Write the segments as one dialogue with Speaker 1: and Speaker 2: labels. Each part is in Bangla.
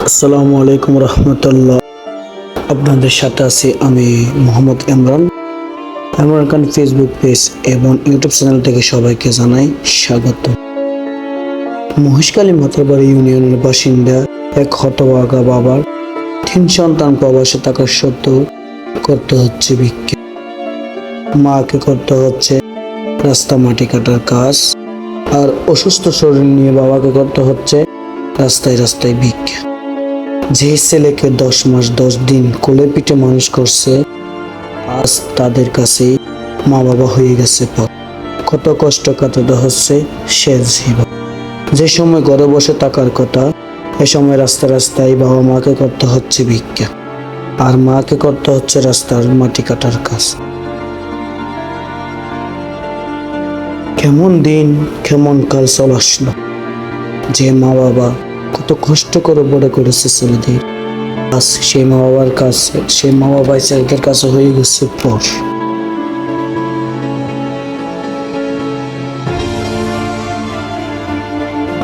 Speaker 1: আসসালামু আলাইকুম রহমতুল্লাহ। আপনাদের সাথে আছি আমি মোহাম্মদ ইমরান। ইমরান খান ফেসবুক পেজ এবং ইউটিউব চ্যানেল থেকে সবাইকে জানাই স্বাগত। মহেশখালী মাথারবাড়ি ইউনিয়নের বাসিন্দা এক হতভাগা বাবার 3 সন্তান প্রবাসে থাকা সত্ত্বেও করতে হচ্ছে ভিক্ষা। মাকে করতে হচ্ছে রাস্তা মাটি কাটার কাজ, আর অসুস্থ শরীর নিয়ে বাবাকে করতে হচ্ছে রাস্তায় রাস্তায় ভিক্ষা। যে ছেলেকে 10 মাস 10 দিন কোলে পিঠে মানুষ করছে, আজ তাদের কাছেই মা বাবা হয়ে গেছে পথ। কত কষ্ট কাটাতে হচ্ছে শেষ জীবন। যে সময় ঘরে বসে থাকার কথা, এ সময় রাস্তা রাস্তায় বাবা মাকে করতে হচ্ছে ভিক্ষা, আর মাকে করতে হচ্ছে রাস্তার মাটি কাটার কাজ। কেমন দিন কেমন কাল চলে আসলো, যে মা বাবা কত কষ্ট করে বড় করেছে ছেলেদের, আজ সেই মা বাবার কাছে, সেই মা বাবার ছেলেদের কাছে হয়ে গেছে পর।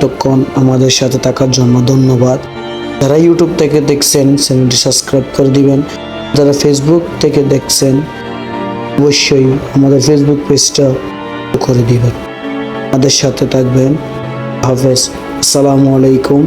Speaker 1: তখন আমাদের সাথে থাকার জন্য ধন্যবাদ। যারা ইউটিউব থেকে দেখছেন চ্যানেলটি সাবস্ক্রাইব করে দিবেন, যারা ফেসবুক থেকে দেখছেন অবশ্যই আমাদের ফেসবুক পেজটা করে দিবেন। আমাদের সাথে থাকবেন। হাফেজ। আসসালামু আলাইকুম।